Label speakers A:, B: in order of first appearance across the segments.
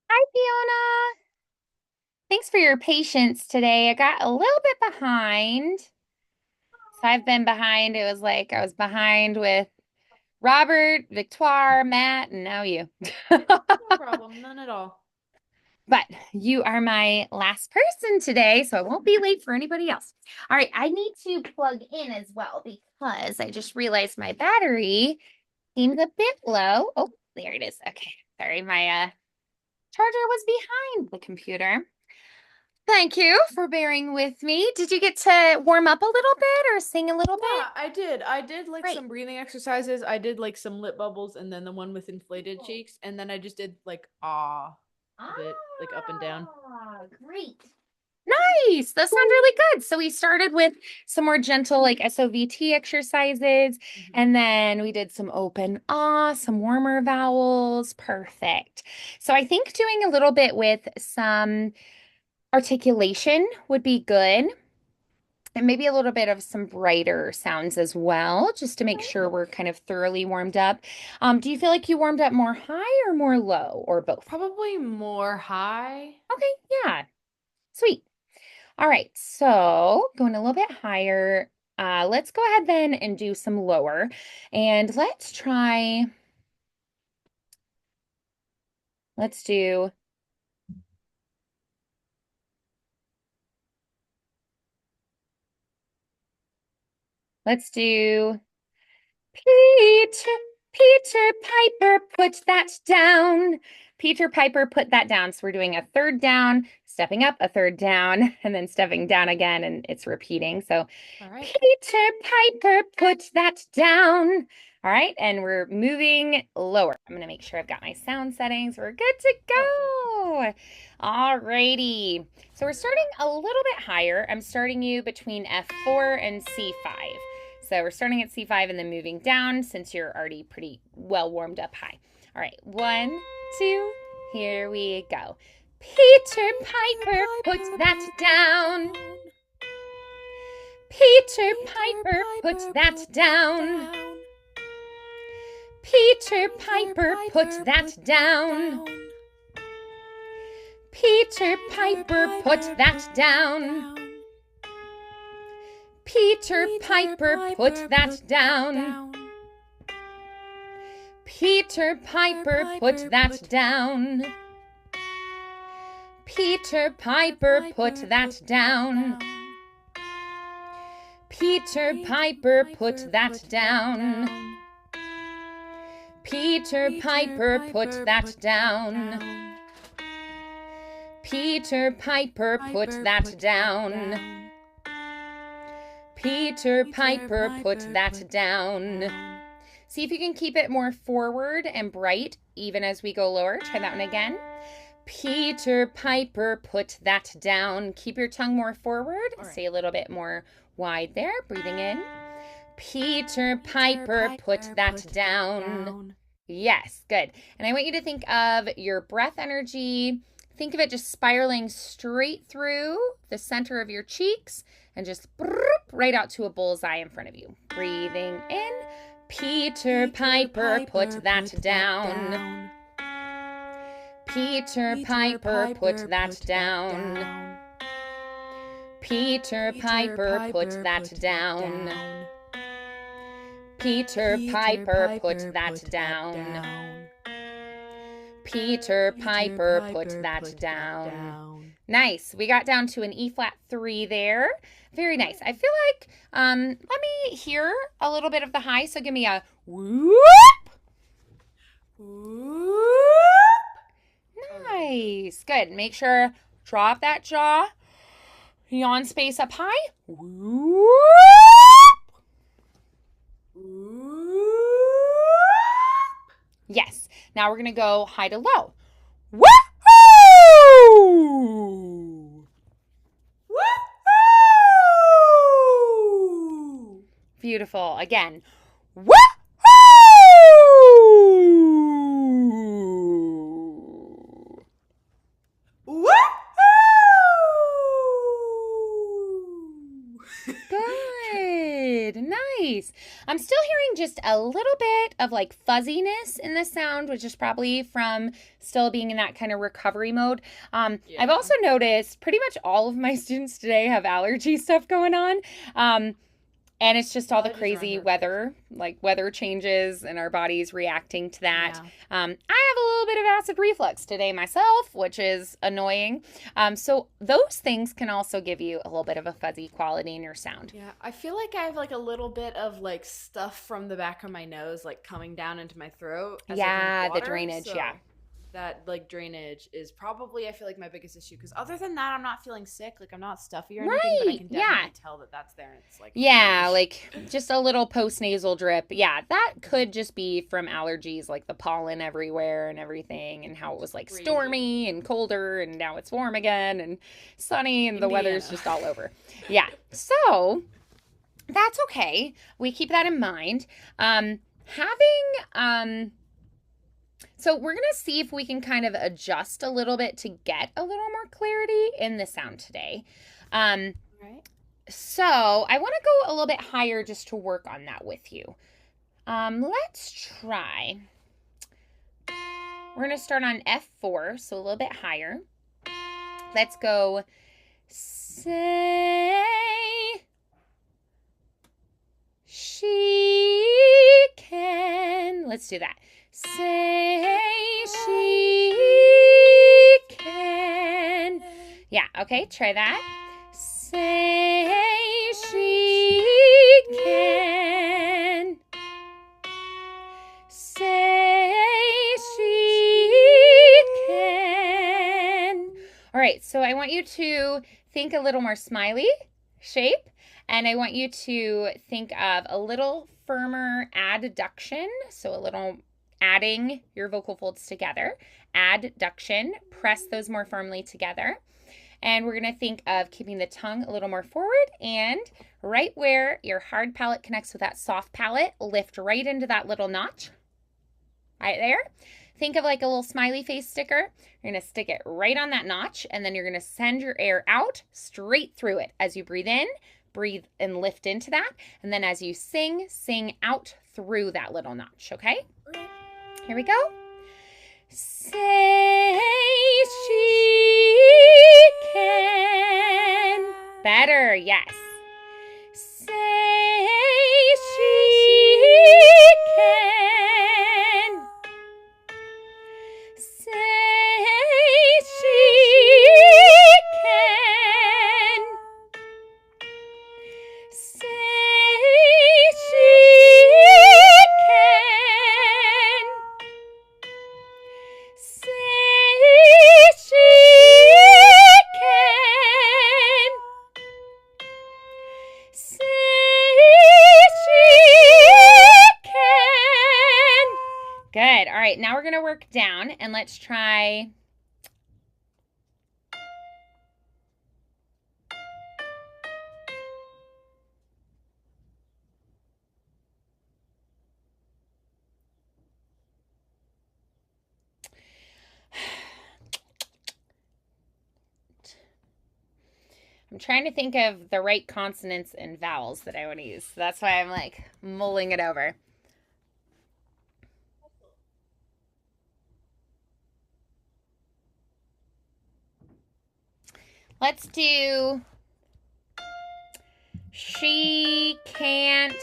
A: Hi, Fiona. Thanks for your patience today. I got a little bit behind. So I've been behind. It was like I was behind with Robert, Victoire, Matt, and now you.
B: No problem, none at all.
A: But you are my last person today, so I won't be late for anybody else. All right, I need to plug in as well because I just realized my battery seems a bit low. Oh, there it is. Okay. Sorry, my charger was behind the computer. Thank you for bearing with me. Did you get to warm up a little bit or sing a little bit?
B: Yeah, I did. I did like
A: Great.
B: some breathing exercises. I did like some lip bubbles and then the one with inflated cheeks. And then I just did like a bit, like up and down.
A: Great. Nice. That sounds really good. So we started with some more gentle, like SOVT exercises,
B: Mhm.
A: and then we did some open ah, some warmer vowels. Perfect. So I think doing a little bit with some articulation would be good. And maybe a little bit of some brighter sounds as well, just to make sure we're kind of thoroughly warmed up. Do you feel like you warmed up more high or more low or both?
B: Probably more high.
A: Okay, yeah, sweet. All right, so going a little bit higher. Let's go ahead then and do some lower. And let's do, let's do Peter, Peter Piper, put that down. Peter Piper, put that down. So we're doing a third down, stepping up, a third down, and then stepping down again, and it's repeating. So
B: All right.
A: Peter Piper, put that down. All right, and we're moving lower. I'm going to make sure I've got my sound settings. We're good to
B: Okay.
A: go. All righty. So we're starting a little bit higher. I'm starting you between F4 and C5. So we're starting at C5 and then moving down since you're already pretty well warmed up high. All right, 1, 2, here we go. Peter Piper, put that down. Peter Piper, put that down. Peter Piper, put that down. Peter Piper, put that down. Peter Piper, put that down. Peter Piper, put that down. Peter Piper, put that down. Peter Piper, put that down. Peter Piper, put that down. Peter Piper, put that down. Peter Piper, put that down. See if you can keep it more forward and bright even as we go lower. Try that one again. Peter Piper, put that down. Keep your tongue more forward.
B: All right.
A: Stay a little bit more wide there. Breathing in. Peter Piper, put that down. Yes, good. And I want you to think of your breath energy. Think of it just spiraling straight through the center of your cheeks and just right out to a bullseye in front of you. Breathing in. Peter Piper, put that down. Peter Piper, put that down. Peter Piper, put that down. Peter Piper, put that down. Peter Piper, put that down. Nice. We got down to an E flat 3 there. Very nice. I feel like let me hear a little bit of the high. So give me a whoop. Nice. Good. Make sure drop that jaw. Yawn space up high. Whoop. Yes. Now we're going to go high to low. Woohoo! Beautiful. Again. Woohoo! Good. Nice. I'm still hearing just a little bit of like fuzziness in the sound, which is probably from still being in that kind of recovery mode. I've also noticed pretty much all of my students today have allergy stuff going on. And it's just all the crazy weather, like weather changes and our bodies reacting to that.
B: Yeah.
A: I have a little bit of acid reflux today myself, which is annoying. So those things can also give you a little bit of a fuzzy quality in your sound.
B: Yeah, I feel like I have like a little bit of like stuff from the back of my nose like coming down into my throat. As I drink water,
A: the drainage,
B: so that like drainage is probably, I feel like, my biggest issue, because other than that, I'm not feeling sick, like I'm not stuffy or anything, but I can definitely tell that that's there. It's like
A: like just a little post-nasal drip. Yeah, that could just be from allergies, like the pollen everywhere and everything, and how it was like stormy and colder, and now it's warm again and sunny, and the weather's just all over. Yeah, so that's okay. We keep that in mind. So we're going to see if we can kind of adjust a little bit to get a little more clarity in the sound today.
B: Right.
A: So I want to go a little bit higher just to work on that with you. Let's try. We're going to start on F4, so a little bit higher. Let's go say she can. Let's do that. Say she can. Yeah, okay, try that. Say she can. Say she can. All right, so I want you to think a little more smiley shape, and I want you to think of a little firmer adduction, so a little adding your vocal folds together. Adduction, press those more firmly together. And we're going to think of keeping the tongue a little more forward, and right where your hard palate connects with that soft palate, lift right into that little notch. Right there. Think of like a little smiley face sticker. You're going to stick it right on that notch, and then you're going to send your air out straight through it. As you breathe in, breathe and lift into that. And then as you sing, sing out through that little notch, okay? Here we go. Say she can. Better, yes. Say she can. Say she can. Say she can. Say she can. Say she can. Good. All right, now we're going to work down, and let's try. I'm trying to think of the right consonants and vowels that I want to use. So that's why I'm like mulling it over. Let's do she can't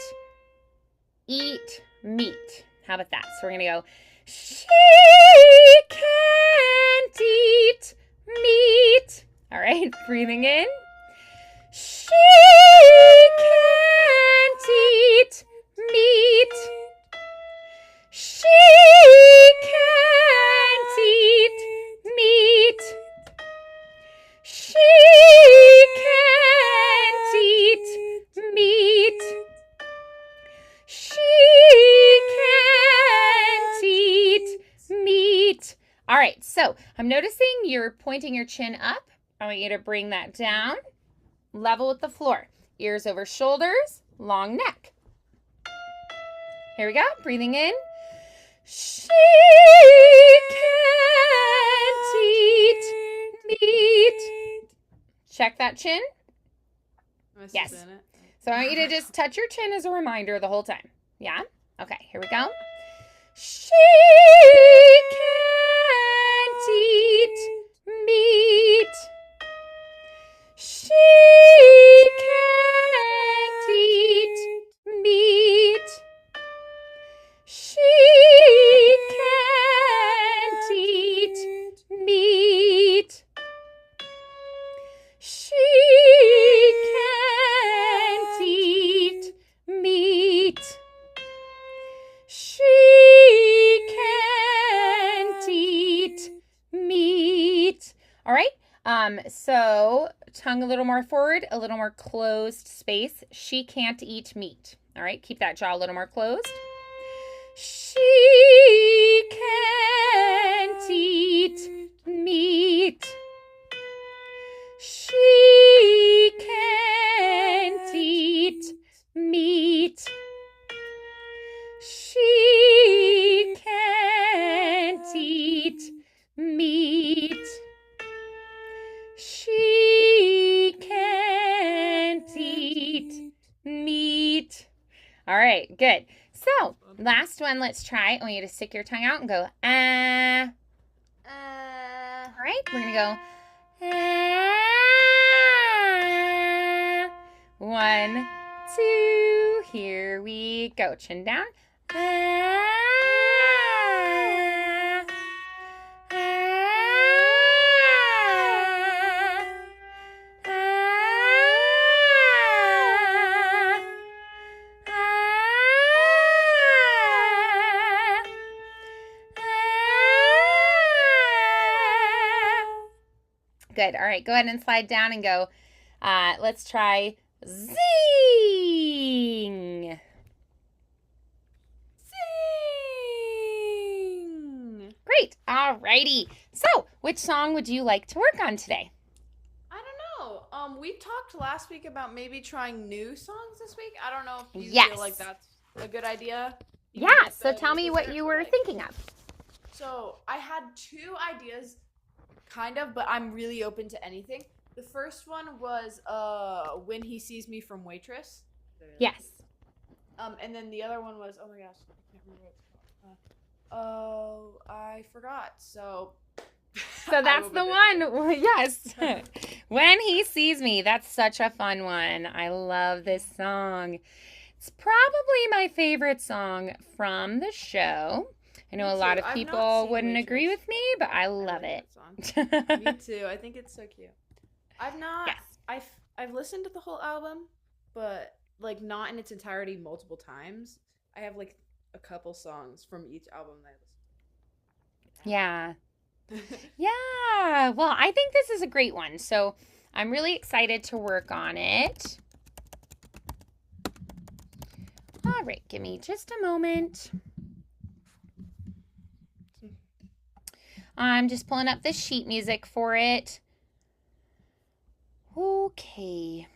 A: eat meat. How about that? So we're going to go she can't eat meat. All right, breathing in. She can't eat meat. She can't eat meat. She can't eat meat. She can't eat meat. All right, so I'm noticing you're pointing your chin up. I want you to bring that down, level with the floor. Ears over shoulders, long neck. Here we go, breathing in. She can't eat meat. Check that chin.
B: Yes.
A: So I want you to just touch your chin as a reminder the whole time. Yeah? Okay, here we go. She can't eat meat. She can't eat meat. She can't eat meat. She can't eat meat. She can't eat meat. All right. So tongue a little more forward, a little more closed space. She can't eat meat. All right. Keep that jaw a little more closed. She can't eat meat. She can't eat meat. She can't eat meat. She can't eat meat. All right, good. So, last one, let's try. I want you to stick your tongue out and go, ah. All right, we're going to go, ah. 1, 2, here we go. Chin down. Ah. Good. All right, go ahead and slide down and go. Let's try zing.
B: Sing.
A: Great. All righty. So, which song would you like to work on today?
B: I don't know. We talked last week about maybe trying new songs this week. I don't know if you feel like that's a good idea.
A: Yeah, so tell me what you were thinking of.
B: So, I had 2 ideas, kind of, but I'm really open to anything. The first one was When He Sees Me from Waitress.
A: Yes.
B: And then the other one was, oh my gosh, I can't remember what it's called. I forgot. So
A: that's the one. Yes. When He Sees Me. That's such a fun one. I love this song. It's probably my favorite song from the show. I know a lot of people wouldn't agree with me, but I love it.
B: Me too. I think it's so cute. I've listened to the whole album, but like not in its entirety multiple times. I have like a couple songs from each album that I listened to.
A: Yeah. Yeah. Well, I think this is a great one. So I'm really excited to work on it. All right. Give me just a moment. I'm just pulling up the sheet music for it. Okay.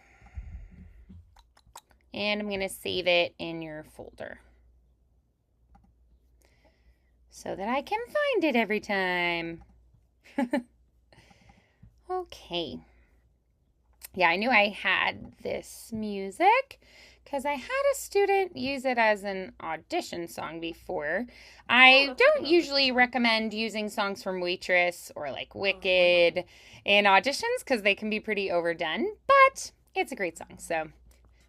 A: And I'm going to save it in your folder so that I can find it every time. Okay. Yeah, I knew I had this music because I had a student use it as an audition song before. I don't usually recommend using songs from Waitress or like Wicked in auditions because they can be pretty overdone, but it's a great song. So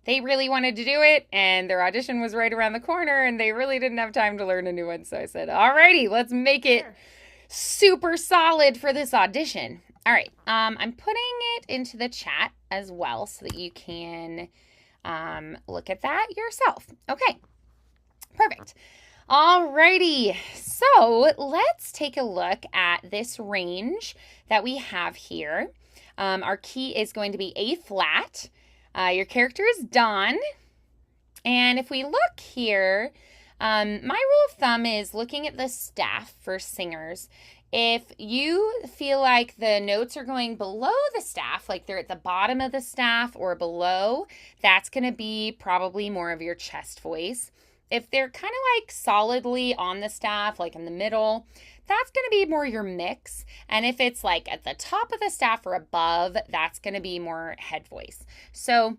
A: they really wanted to do it and their audition was right around the corner and they really didn't have time to learn a new one. So I said, alrighty, let's make it super solid for this audition. All right, I'm putting it into the chat as well so that you can look at that yourself. Okay, perfect. Alrighty, so let's take a look at this range that we have here. Our key is going to be A flat. Your character is Dawn. And if we look here, my rule of thumb is looking at the staff for singers. If you feel like the notes are going below the staff, like they're at the bottom of the staff or below, that's going to be probably more of your chest voice. If they're kind of like solidly on the staff, like in the middle, that's going to be more your mix. And if it's like at the top of the staff or above, that's going to be more head voice. So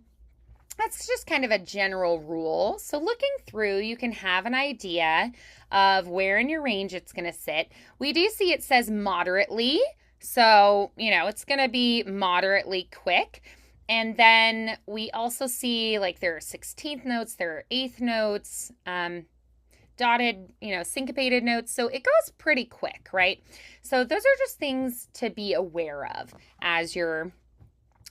A: that's just kind of a general rule. So looking through, you can have an idea of where in your range it's going to sit. We do see it says moderately. So, it's going to be moderately quick. And then we also see like there are 16th notes, there are 8th notes, dotted, syncopated notes. So it goes pretty quick, right? So those are just things to be aware of as you're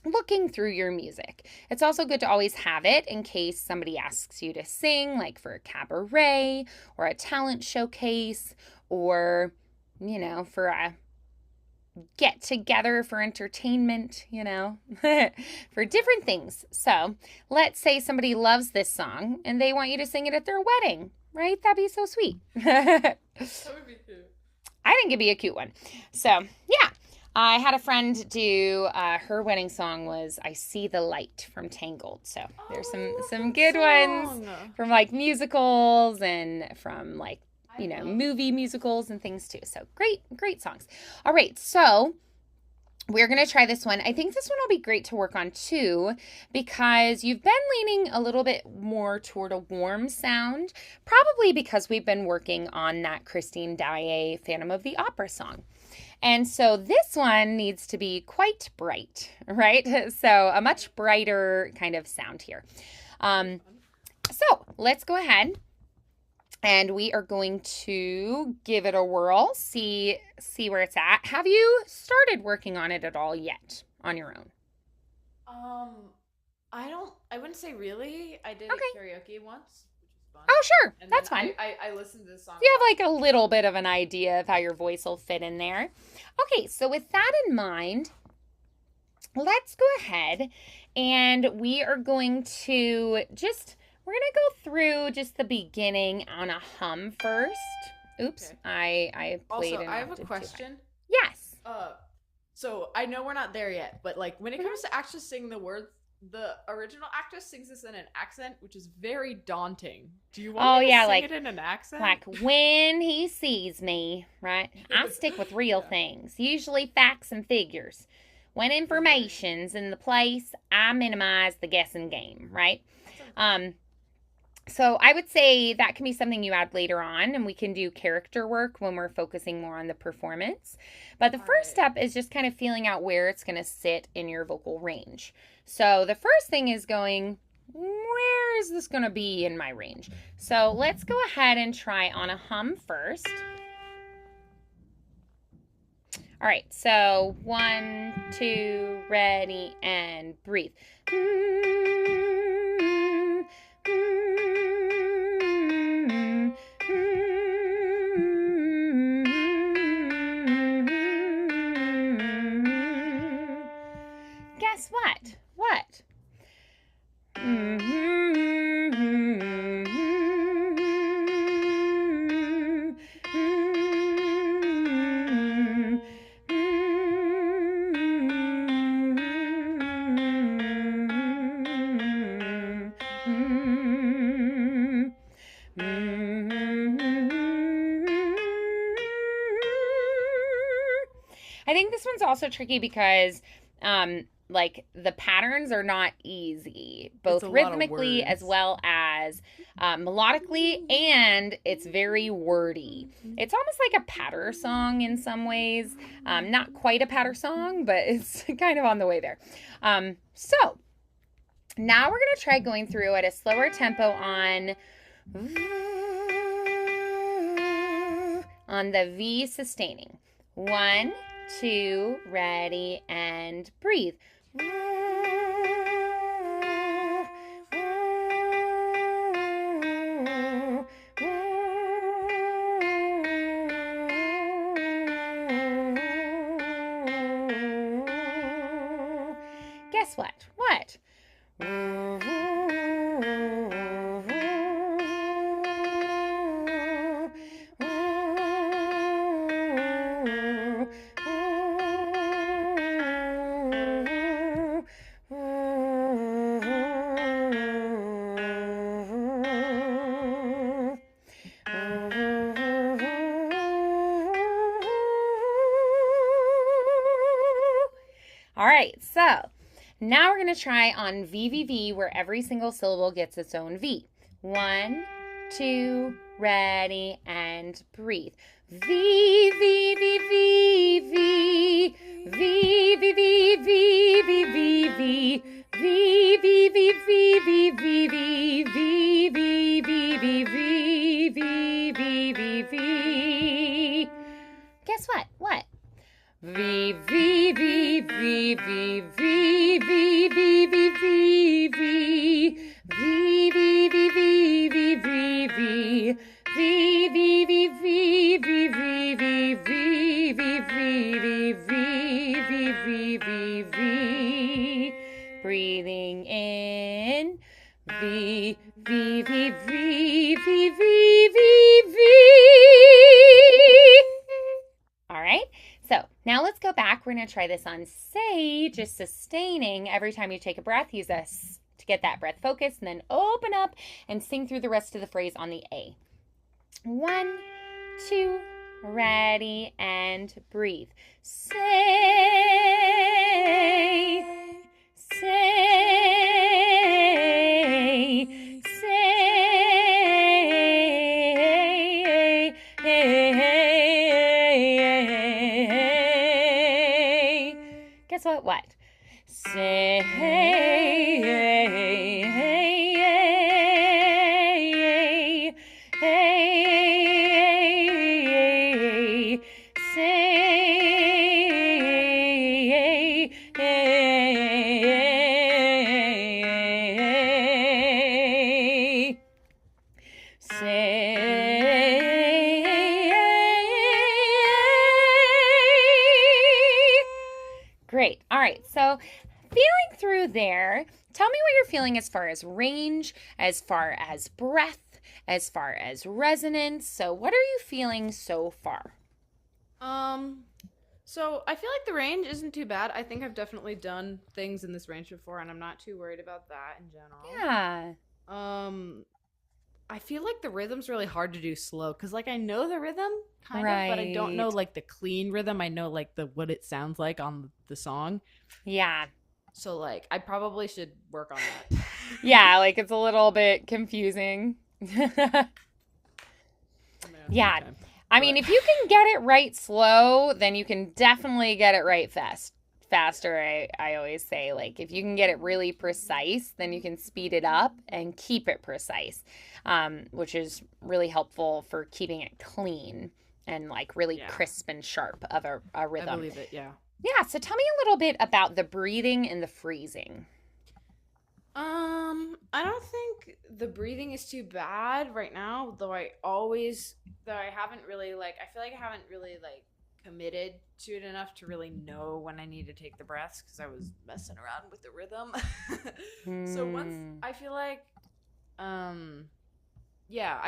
A: looking through your music. It's also good to always have it in case somebody asks you to sing, like for a cabaret or a talent showcase or, for a get together for entertainment, for different things. So let's say somebody loves this song and they want you to sing it at their wedding, right? That'd be so sweet.
B: That would be cute.
A: I think it'd be a cute one. So yeah, I had a friend do, her wedding song was I See the Light from Tangled. So there's some good ones from like musicals and from like, movie musicals and things too. So great songs. All right. So we're going to try this one. I think this one will be great to work on too, because you've been leaning a little bit more toward a warm sound, probably because we've been working on that Christine Daae Phantom of the Opera song. And so this one needs to be quite bright, right? So a much brighter kind of sound here. So let's go ahead and we are going to give it a whirl, see where it's at. Have you started working on it at all yet on your own?
B: I wouldn't say really. I did karaoke once, which was fun.
A: Oh, sure.
B: And
A: That's
B: then
A: fine.
B: I listened to the song.
A: You have like a little bit of an idea of how your voice will fit in there. Okay, so with that in mind, let's go ahead and we are going to we're going to go through just the beginning on a hum first. Oops, okay. I played
B: Also, I have a question.
A: Yes.
B: So I know we're not there yet, but like when it comes to actually singing the words, the original actress sings this in an accent, which is very daunting. Do you want me to sing it in an accent?
A: Like when he sees me, right? I stick with real things, usually facts and figures. When information's in the place, I minimize the guessing game, right? So I would say that can be something you add later on, and we can do character work when we're focusing more on the performance. But the first step is just kind of feeling out where it's going to sit in your vocal range. So the first thing is going, where is this going to be in my range? So let's go ahead and try on a hum first. All right, so 1, 2, ready, and breathe. Guess what? What? I think this one's also tricky because like the patterns are not easy, both rhythmically as well as melodically, and it's very wordy. It's almost like a patter song in some ways. Not quite a patter song, but it's kind of on the way there. So now we're going to try going through at a slower tempo on the V sustaining. 1, 2, ready, and breathe. Guess what? What? All right, so Now we're going to try on VVV, where every single syllable gets its own V. 1, 2, ready, and breathe. V, V, V, V, V. V, V, V, V, V, V, V. V, V, V, V, V, V, V. V, V, V, V, V, V, V, V. Guess what? What? V, V, V, V, V, V, V, V, V, V, V. V, V, V, V, V, V, V. V, V, V, V, V, V, V, V, V, V, V, V, V, V. Breathing in. V, V, V, V, V, V, V, V. All right. So now let's go back. We're going to try this on say, just sustaining every time you take a breath. Use us to get that breath focus, and then open up and sing through the rest of the phrase on the A. 1, 2, ready, and breathe. Say, say, say, guess what? What? Say, Great. All right. So feeling through there, tell me what you're feeling as far as range, as far as breath, as far as resonance. So what are you feeling so far?
B: So I feel like the range isn't too bad. I think I've definitely done things in this range before, and I'm not too worried about that in general.
A: Yeah.
B: I feel like the rhythm's really hard to do slow, because like I know the rhythm kind
A: Right.
B: of, but I don't know like the clean rhythm. I know like the what it sounds like on the song.
A: Yeah.
B: So like I probably should work on that.
A: Yeah, like it's a little bit confusing. Yeah. I mean, if you can get it right slow, then you can definitely get it right faster. I always say, like, if you can get it really precise, then you can speed it up and keep it precise, which is really helpful for keeping it clean and like really crisp and sharp of a rhythm.
B: I believe it, yeah.
A: Yeah, so tell me a little bit about the breathing and the freezing.
B: I don't think the breathing is too bad right now, though I haven't really like, I feel like I haven't really like committed to it enough to really know when I need to take the breaths, because I was messing around with the rhythm. So once I feel like, I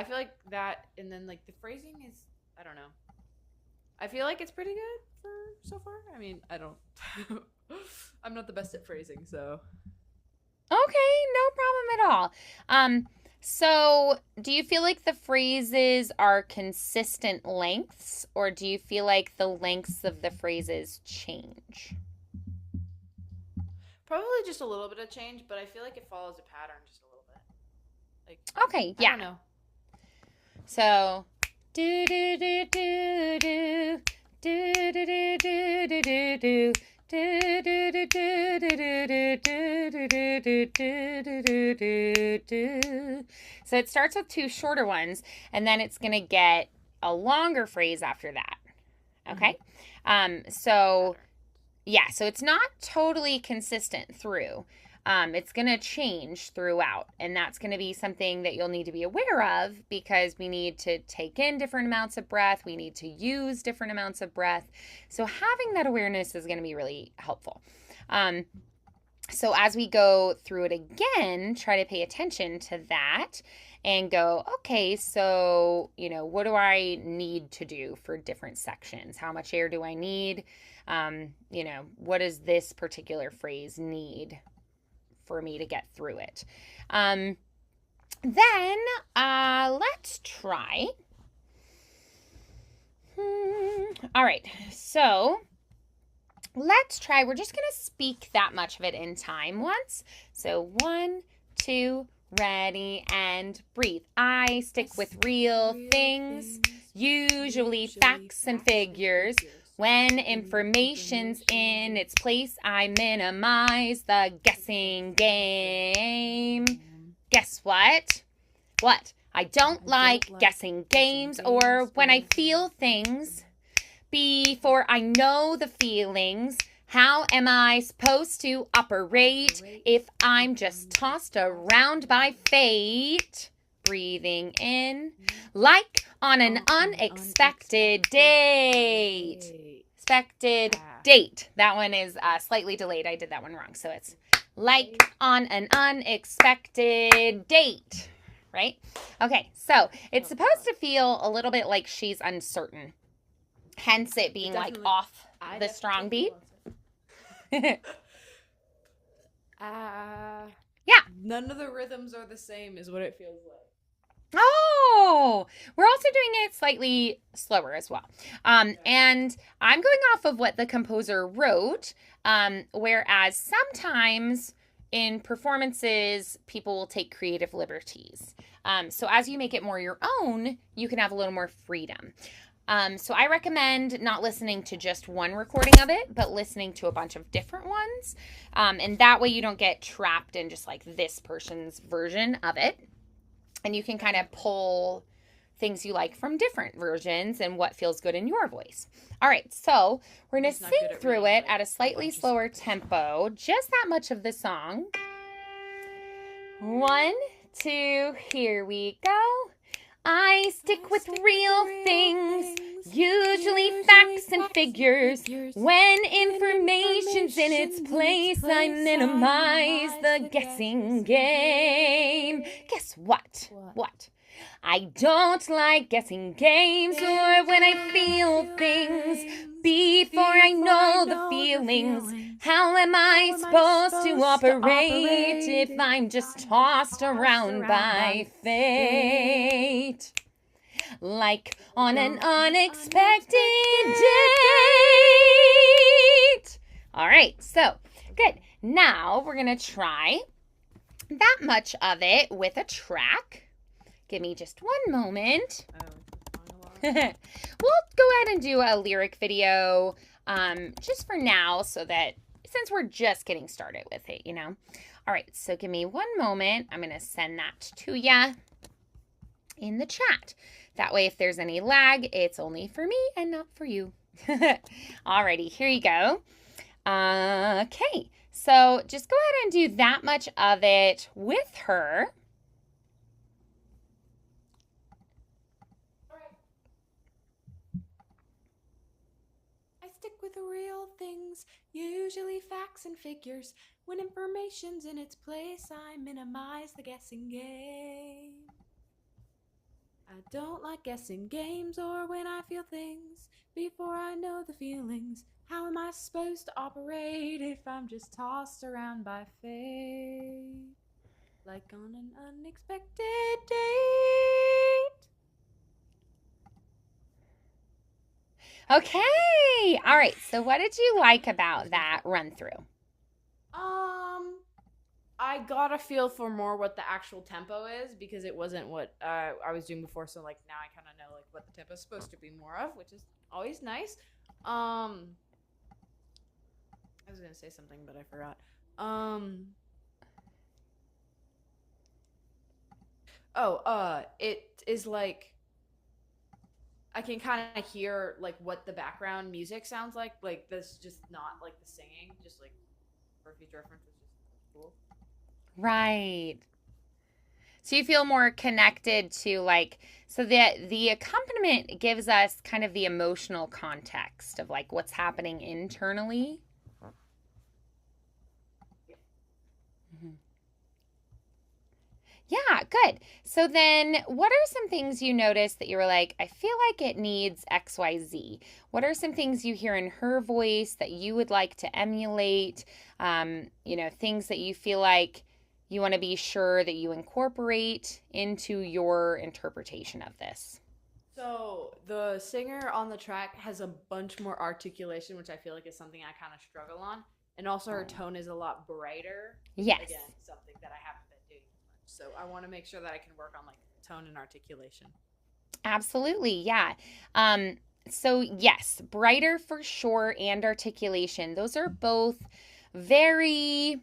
B: feel like that, and then like the phrasing is, I don't know. I feel like it's pretty good for so far. I mean, I'm not the best at phrasing, so.
A: Okay, no problem at all. So do you feel like the phrases are consistent lengths, or do you feel like the lengths of the phrases change?
B: Probably just a little bit of change, but I feel like it follows a pattern just a little bit. Like,
A: okay, yeah.
B: I don't know.
A: So do do do do do do do do do do do do. So it starts with two shorter ones, and then it's going to get a longer phrase after that. Okay? So it's not totally consistent through. It's going to change throughout, and that's going to be something that you'll need to be aware of, because we need to take in different amounts of breath. We need to use different amounts of breath. So having that awareness is going to be really helpful. So as we go through it again, try to pay attention to that and go, okay, so, what do I need to do for different sections? How much air do I need? What does this particular phrase need for me to get through it? Then let's try. All right, so let's try, we're just going to speak that much of it in time once. So 1, 2, ready, and breathe. I stick with real things, usually facts and figures. When information's in its place, I minimize the guessing game. Guess what? What? I don't like guessing games or when I feel things before I know the feelings. How am I supposed to operate if I'm just tossed around by fate? Breathing in, like on an unexpected date. Expected date. That one is slightly delayed. I did that one wrong. So it's like on an unexpected date, right? Okay, so it's supposed to feel a little bit like she's uncertain. Hence it being like off the strong beat.
B: Yeah. None of the rhythms are the same is what it feels like.
A: Oh, we're also doing it slightly slower as well. And I'm going off of what the composer wrote, whereas sometimes in performances, people will take creative liberties. So as you make it more your own, you can have a little more freedom. So I recommend not listening to just one recording of it, but listening to a bunch of different ones. And that way you don't get trapped in just like this person's version of it. And you can kind of pull things you like from different versions and what feels good in your voice. All right, so we're going to sing through it at a slightly slower tempo, just that much of the song. 1, 2, here we go. I stick with real things, usually facts and figures. When information's in its place, I minimize the guessing game. Guess what? What? I don't like guessing games or when I feel things before I know the feelings. How am I supposed to operate if I'm just tossed around by fate? Like on an unexpected date. All right, so good. Now we're going to try that much of it with a track. Give me just one moment. We'll go ahead and do a lyric video just for now so that since we're just getting started with it, you know. All right, so give me one moment. I'm going to send that to ya in the chat. That way, if there's any lag, it's only for me and not for you. Alrighty, here you go. Okay, so just go ahead and do that much of it with her.
B: With real things, usually facts and figures. When information's in its place, I minimize the guessing game. I don't like guessing games or when I feel things before I know the feelings. How am I supposed to operate if I'm just tossed around by fate? Like on an unexpected date.
A: Okay. All right. So what did you like about that run through?
B: I got a feel for more what the actual tempo is because it wasn't what I was doing before. So like now I kind of know like what the tempo is supposed to be more of, which is always nice. I was going to say something, but I forgot. It is like I can kind of hear like what the background music sounds like. Like that's just not like the singing, just like for future reference, it's just cool.
A: Right. So you feel more connected to like, so the accompaniment gives us kind of the emotional context of like what's happening internally. Yeah, good. So then what are some things you noticed that you were like, I feel like it needs XYZ? What are some things you hear in her voice that you would like to emulate? Things that you feel like you want to be sure that you incorporate into your interpretation of this?
B: So the singer on the track has a bunch more articulation, which I feel like is something I kind of struggle on. And also her tone is a lot brighter.
A: Yes.
B: Again, something that I haven't been doing much. So I want to make sure that I can work on like tone and articulation.
A: Absolutely. Yeah. So yes, brighter for sure and articulation. Those are both very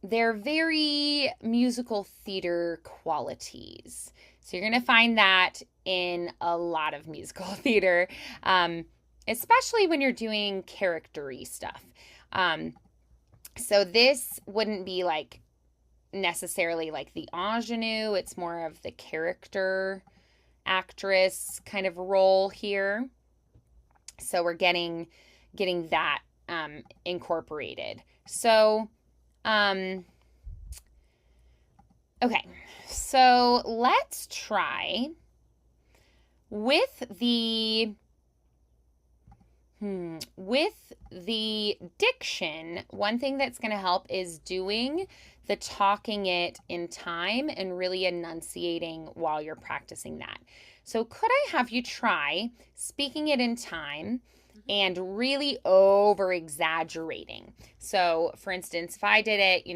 A: they're very musical theater qualities. So you're going to find that in a lot of musical theater, especially when you're doing character-y stuff. So this wouldn't be like necessarily like the ingenue. It's more of the character actress kind of role here. So we're getting that incorporated. So okay, so let's try with the diction. One thing that's going to help is doing the talking it in time and really enunciating while you're practicing that. So could I have you try speaking it in time and really over exaggerating? So for instance, if I did it,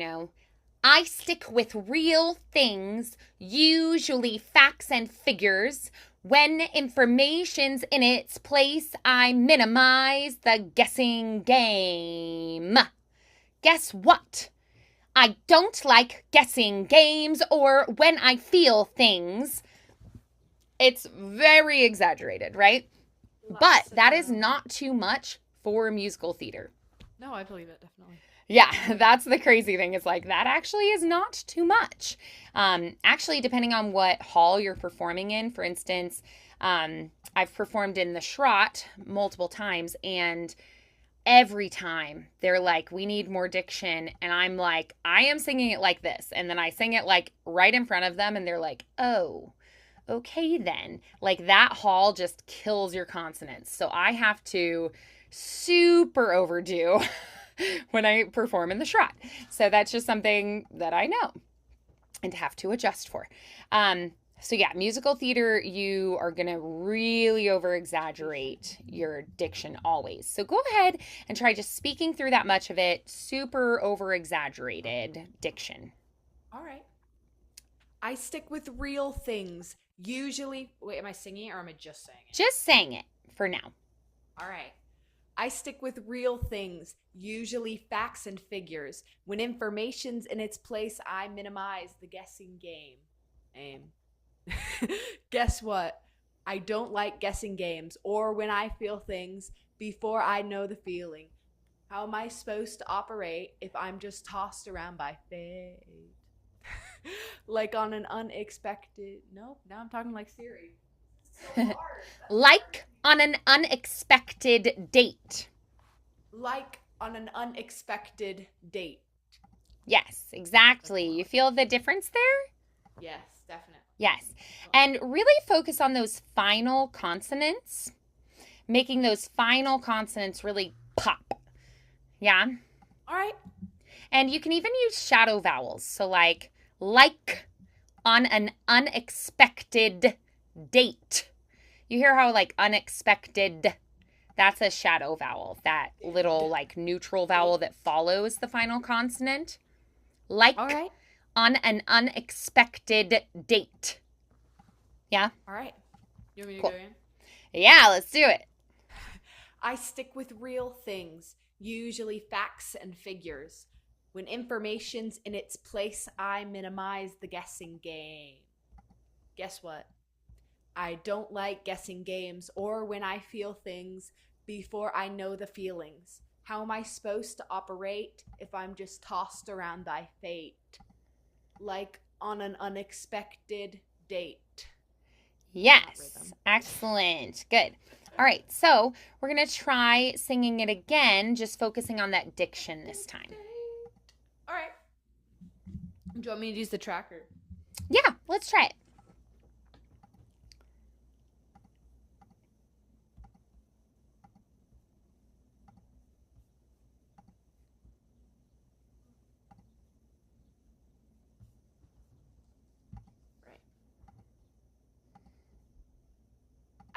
A: I stick with real things, usually facts and figures. When information's in its place, I minimize the guessing game. Guess what? I don't like guessing games or when I feel things. It's very exaggerated, right? But that is not too much for musical theater.
B: No, I believe it, definitely.
A: Yeah, that's the crazy thing. It's like that actually is not too much. Actually, depending on what hall you're performing in, for instance, I've performed in the Schrott multiple times, and every time they're like, we need more diction. And I'm like, I am singing it like this. And then I sing it like right in front of them, and they're like, oh, okay then. Like that hall just kills your consonants. So I have to super overdo when I perform in the Schrott. So that's just something that I know and have to adjust for. So yeah, musical theater, you are going to really over exaggerate your diction always. So go ahead and try just speaking through that much of it, super over exaggerated diction.
B: All right. I stick with real things. Usually, wait, am I singing or am I just saying it?
A: Just saying it for now.
B: All right. I stick with real things, usually facts and figures. When information's in its place, I minimize the guessing game. Guess what? I don't like guessing games or when I feel things before I know the feeling. How am I supposed to operate if I'm just tossed around by fate? Like on an unexpected... Nope, now I'm talking like Siri. So hard.
A: Like on an unexpected date.
B: Like on an unexpected date.
A: Yes, exactly. You feel the difference there?
B: Yes, definitely.
A: Yes. And really focus on those final consonants, making those final consonants really pop. Yeah?
B: All right.
A: And you can even use shadow vowels. So like on an unexpected date. You hear how like unexpected, that's a shadow vowel, that little like neutral vowel that follows the final consonant. Like
B: all right.
A: On an unexpected date. Yeah?
B: All right. You want me to
A: Cool.
B: go in?
A: Yeah, let's do it.
B: I stick with real things, usually facts and figures. When information's in its place, I minimize the guessing game. Guess what? I don't like guessing games or when I feel things before I know the feelings. How am I supposed to operate if I'm just tossed around by fate? Like on an unexpected date.
A: Yes. Excellent. Good. All right. So we're going to try singing it again, just focusing on that diction this time.
B: All right. Do you want me to use the tracker?
A: Yeah, let's try it.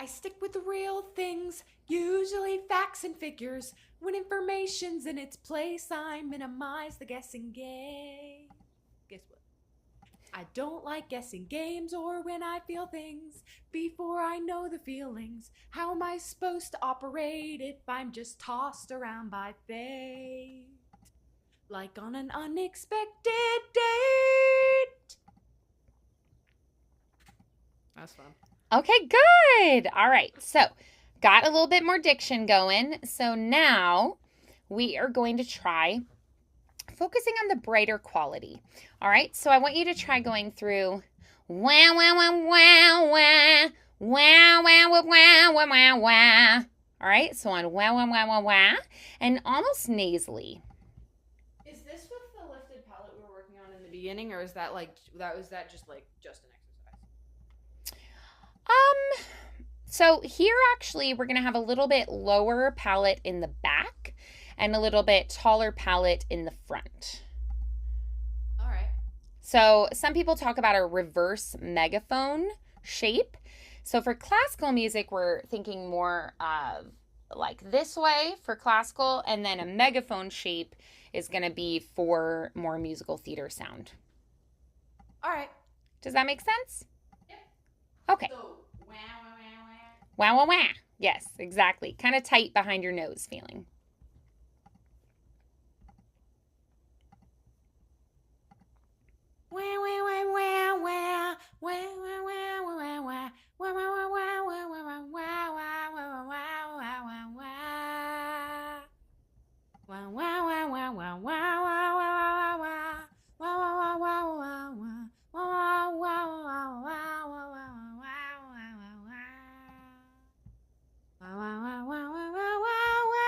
B: I stick with the real things, usually facts and figures. When information's in its place, I minimize the guessing game. Guess what? I don't like guessing games or when I feel things before I know the feelings. How am I supposed to operate if I'm just tossed around by fate? Like on an unexpected date. That's fun.
A: Okay, good. All right. So, got a little bit more diction going. So now we are going to try focusing on the brighter quality. All right. So I want you to try going through wah, wah, wah, wah, wah, wah, wah, wah, wah, wah, wah, wah. All right. So on wah, wah, wah, wah, wah, and almost nasally.
B: Is this with the lifted palate we were working on in the beginning, or is that like just an exercise?
A: So here actually we're going to have a little bit lower palate in the back and a little bit taller palate in the front.
B: All right.
A: So some people talk about a reverse megaphone shape. So for classical music, we're thinking more of like this way for classical, and then a megaphone shape is going to be for more musical theater sound.
B: All right.
A: Does that make sense?
B: Yep.
A: Okay.
B: So, wah, wah, wah, wah.
A: Wah, wah, wah. Yes, exactly. Kind of tight behind your nose feeling.
B: Wah, wah, wah, wah, wah. Wah, wah, wah, wah, wah. Wah, wah, wah, wah, wah, wah, wah, wah, wah, wah, wah, wah, wah. Wah, wah, wah, wah, wah, wah, wah, wah, wah, wah. Wah, wah, wah, wah, wah, wah. Wah, wah, wah, wah, wah, wah, wah, wah, wah, wah, wah. Wah, wah, wah, wah, wah, wah, wah, wah.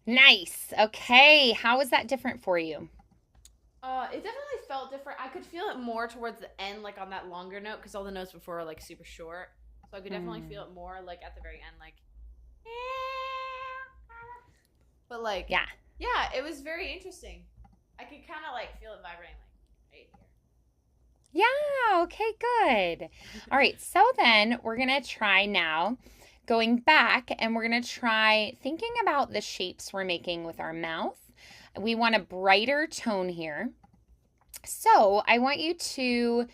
A: Nice. Okay. How is that different for you?
B: It definitely felt different. I could feel it more towards the end, like on that longer note, because all the notes before are like super short. So I could definitely feel it more like at the very end, like. But like,
A: Yeah,
B: it was very interesting. I could kind of like feel it vibrating, like right here.
A: Yeah, okay, good. All right, so then we're going to try now going back, and we're going to try thinking about the shapes we're making with our mouth. We want a brighter tone here. So I want you to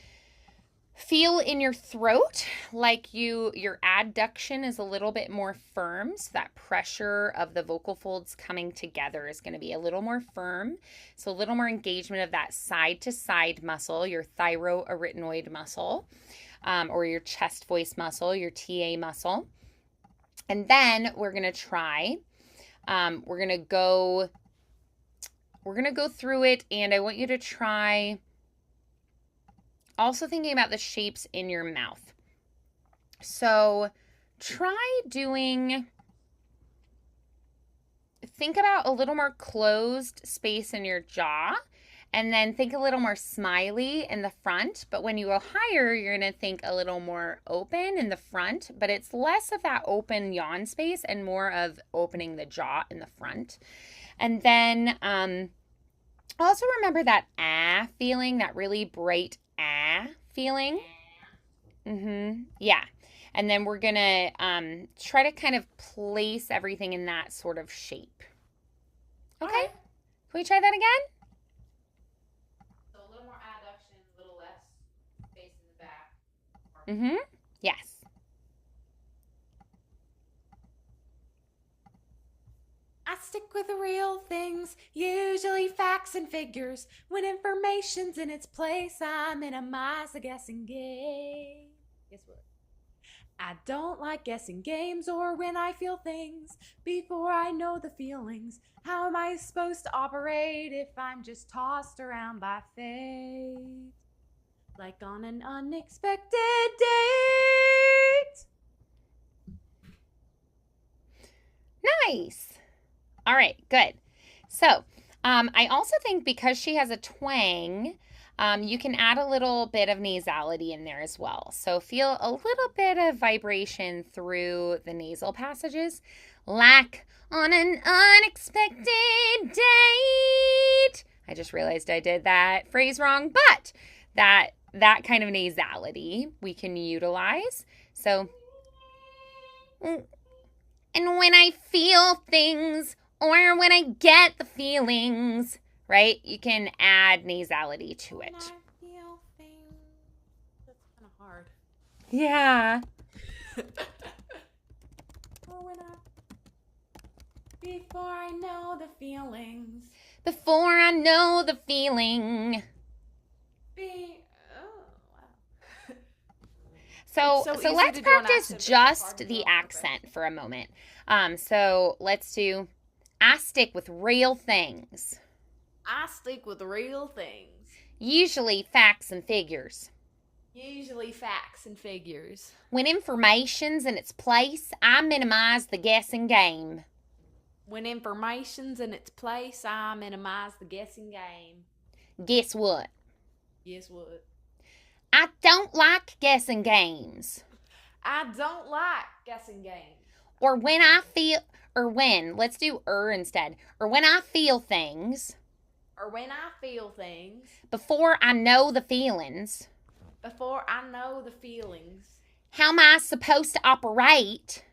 A: feel in your throat like your adduction is a little bit more firm. So that pressure of the vocal folds coming together is going to be a little more firm. So a little more engagement of that side to side muscle, your thyroarytenoid muscle, or your chest voice muscle, your TA muscle. And then we're going to try, we're going to go through it, and I want you to try also thinking about the shapes in your mouth. So try think about a little more closed space in your jaw, and then think a little more smiley in the front. But when you go higher, you're going to think a little more open in the front, but it's less of that open yawn space and more of opening the jaw in the front. And then also remember that ah feeling, that really bright ah feeling. Yeah. And then we're going to try to kind of place everything in that sort of shape. Okay?
B: Right.
A: Can we try that again?
B: So a little more adduction, a little less space in the back.
A: Yes.
B: I stick with the real things, usually facts and figures. When information's in its place, I minimize the guessing game. Guess what? I don't like guessing games or when I feel things before I know the feelings. How am I supposed to operate if I'm just tossed around by fate? Like on an unexpected date.
A: Nice. All right, good. So I also think because she has a twang, you can add a little bit of nasality in there as well. So feel a little bit of vibration through the nasal passages, like on an unexpected date. I I just realized I did that phrase wrong, but that kind of nasality we can utilize. So, and when I feel things or when I get the feelings, right? You can add nasality to it.
B: When I feel things. That's kind of hard.
A: Yeah.
B: Before I know the feelings.
A: Before I know the feeling. So let's practice just the accent for a moment. So let's do, I stick with real things.
B: I stick with real things.
A: Usually facts and figures.
B: Usually facts and figures.
A: When information's in its place, I minimize the guessing game.
B: When information's in its place, I minimize the guessing game.
A: Guess what?
B: Guess what?
A: I don't like guessing games.
B: I don't like guessing games.
A: Or when, let's do instead. Or when I feel things.
B: Or when I feel things.
A: Before I know the feelings.
B: Before I know the feelings.
A: How am I supposed to operate?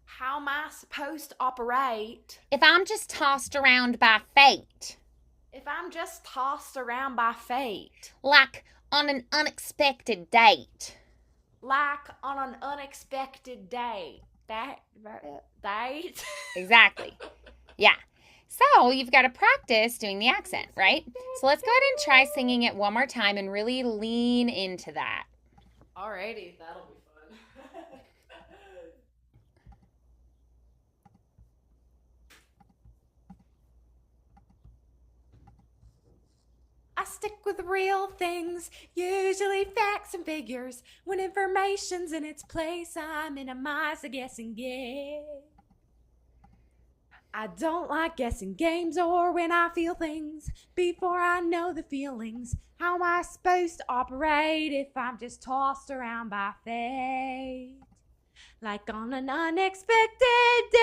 B: How am I supposed to operate?
A: If I'm just tossed around by fate.
B: If I'm just tossed around by fate.
A: Like on an unexpected date.
B: Like on an unexpected date. Date?
A: Exactly. Yeah. So you've got to practice doing the accent, right? So let's go ahead and try singing it one more time and really lean into that.
B: Alrighty, that'll be fun. I stick with real things, usually facts and figures. When information's in its place, I minimize the guessing game. I don't like guessing games or when I feel things. Before I know the feelings, how am I supposed to operate if I'm just tossed around by fate? Like on an unexpected date.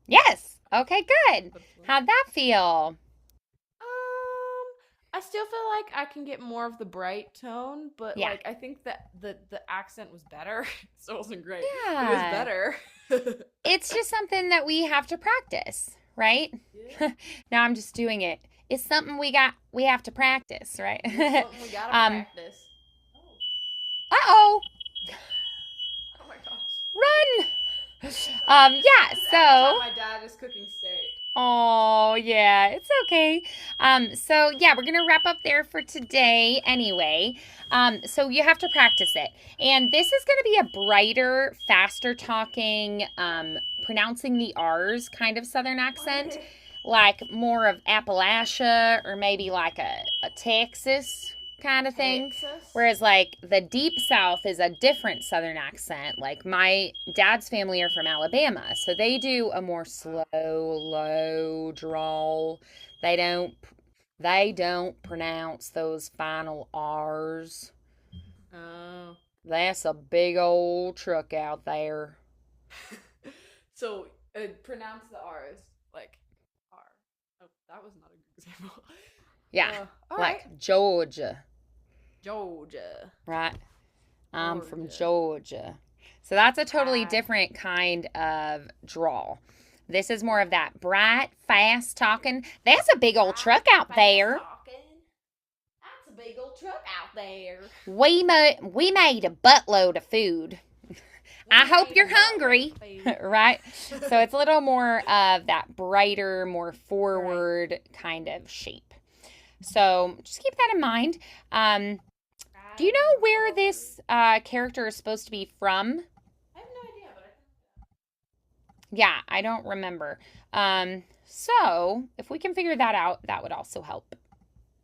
A: Yes. Okay, good. How'd that feel?
B: I still feel like I can get more of the bright tone, but
A: Yeah.
B: like I think that the accent was better. So it wasn't great.
A: Yeah.
B: It was better.
A: It's just something that we have to practice, right?
B: Yeah.
A: Now I'm just doing it. It's something we have to practice, right?
B: Something we gotta practice.
A: Uh-oh.
B: Oh my gosh.
A: Run. Yeah,
B: Every
A: so
B: time my dad is cooking steak.
A: oh, yeah, it's okay. So yeah, we're gonna wrap up there for today anyway. So you have to practice it. And this is gonna be a brighter, faster talking, pronouncing the R's kind of Southern accent. Like more of Appalachia or maybe like a Texas kind of thing.
B: Texas?
A: Whereas like the deep South is a different Southern accent. Like my dad's family are from Alabama, so they do a more slow, low drawl. They don't pronounce those final R's.
B: Oh.
A: That's a big old truck out there.
B: So pronounce the R's like R. Oh, that was not a good example.
A: Yeah,
B: all
A: like
B: right.
A: Georgia.
B: Georgia.
A: Right. I'm from Georgia. So that's a totally different kind of drawl. This is more of that bright, fast talking. That's a big old truck out there.
B: That's a big old truck out there.
A: We made a buttload of food. I hope you're hungry. Right? So it's a little more of that brighter, more forward kind of shape. So just keep that in mind. Do you know where this character is supposed to be from?
B: I have no idea, but
A: Yeah, I don't remember. So if we can figure that out, that would also help.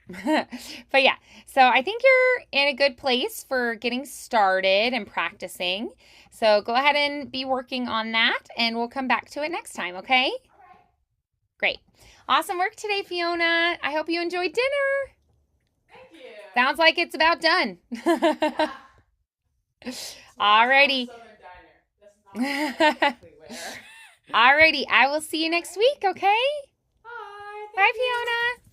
A: But yeah, so I think you're in a good place for getting started and practicing. So go ahead and be working on that, and we'll come back to it next time, okay?
B: all right.
A: Great. Awesome work today, Fiona. I hope you enjoyed dinner.
B: Thank you.
A: Sounds like it's about done.
B: Yeah.
A: Alrighty.
B: Southern diner. That's not exactly where.
A: Alrighty, I will see you next week, okay?
B: Bye.
A: Bye, Fiona.